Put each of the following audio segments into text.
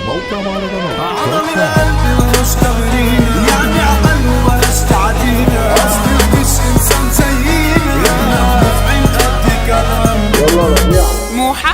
موقع مهرجانات عضل القلب ملوش تمرين، يعني عقل وبلاش تعدينا، اصل مفيش انسان زينا، احنا بنفعل قد كلام. موحى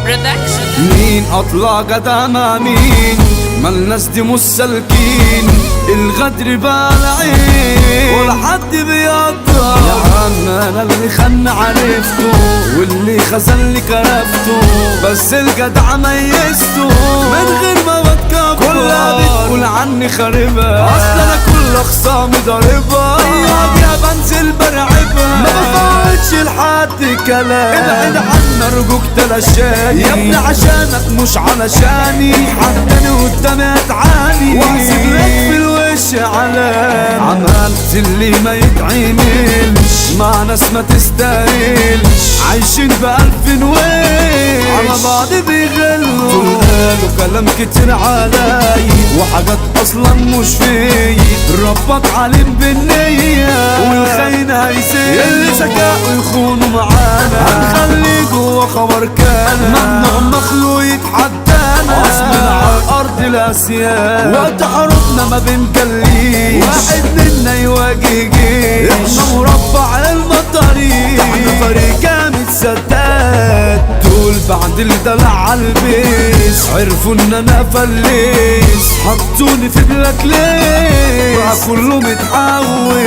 برودكشن. مين اطلع قدامها مين؟ ما الناس دي مش سالكين، الغدر بقى العين ولا حد بيقدر. يا عم انا اللي خان عرفته واللي خزن لي كرفته، بس الجدع ميزته من غير ما بتكبر. كلها بتقول عني خاربها، اصل انا كل اخصامي ضاربها، ايوه يا بنزل برعبها، ما بفوتش لحد كلام. ابعد عنا ارجوك تلاشاني يا ابني، عشانك مش علشاني، حداني قدامي اتعاني واحسب لك في الوش علام. عملت اللي ما يتعملش مع ناس ما تستاهلش، عايشين بألف ويش على بعض بيغلوا، دول قالوا كلام كتير علي وحاجات اصلا مش فيا، ربك عليم بالنية والخاين هيسيب اللي ذكاء يخونوا معانا، هنخلي جوا خبر كان ممنوع مخلوق يتحدانا، اصلنا على الارض الاسياد وقت حروبنا ما بنجليش، واحد منا يواجه جيش، احنا مربع المطاريش، احنا فريق جامد سداد، دول بعد الدلع عالبيس عرفوا ان انا فليس، حطوني في بلاك ليس، بقى كله متحول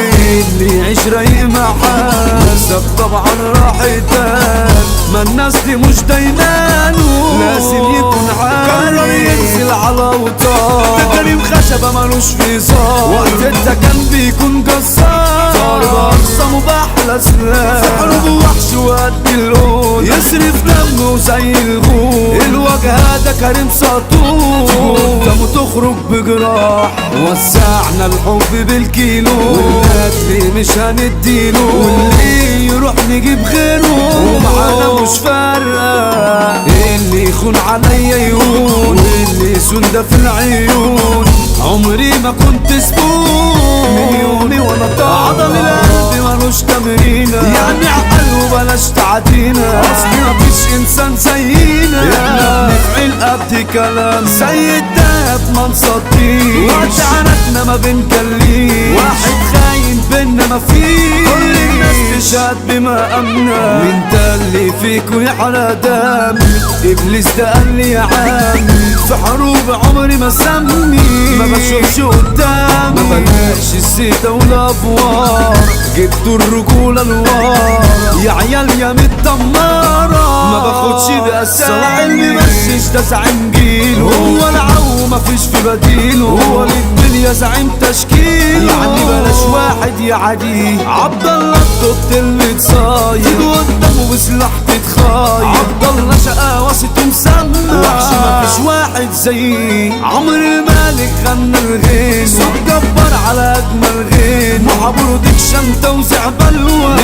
اللي يعيش رايق مع حاسب طبعا راح يتان، ما الناس دي مش دايمانه لازم يكون عارف، قرر ينزل على وطار، ده كريم خشبة مالوش في صار، وقت التكن بيكون جزار، ضرب أقصى بأحلى سلاح، في حروب وحش وقد اللون، يصرف دمه زي الغول، الوجه ده كريم سطور، قدامه تخرج بجراح، وسعنا الحب بالكيلو، والأكل مش هنديله، واللي يروح نجيب غيره، ومعانا مش فارقة، اللي يخون عليا يهون، واللي يسون ده في العيون، عمري ما كنت زبون، من يومي وانا طالع عضل القلب مالوش تمرينة، يعني عقل وبلاش تعدينا، اصل مفيش انسان زينا، احنا بنفعل قد كلام، زي الدهب ما نصديش، وقت عنتنا ما بنجليش، واحد خاين بينا مفيش، كل الناس تشهد بما امنا، مين ده اللي فيكوا يحرق دم؟ ابليس ده قال لي يا عم، في حروب عمري ما سمي، ما بشوفش قدام، ما بلاش الزيتة والافوار، جبتوا الرجولة الوار، يا عيال يا متدمرة، ما باخدش بأساس، صلاح اللي مسش ده زعيم جيل، هو العو مفيش في بديله، هو للدنيا زعيم تشكيل، يعني بلاش واحد يعديه، عبد الله الضبط اللي تصايد، تيجي قدامه بسلاح تتخايل، عبد الله شقاوة مسمى، وحش مفيش واحد زيه، عمرو المالك غنى الغين، صوت جبار على اجمل غين، محا برودكشن توزيع بلوى،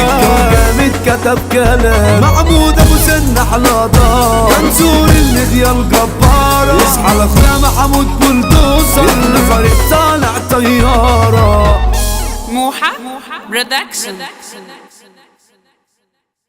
جامد كتب كلام، معبود ابو سن احلى دار، منصور الميديا الجبارة، يصحى لاخويا محمود بلدوزر، الفريق طالع طيارة. موحى برودكشن.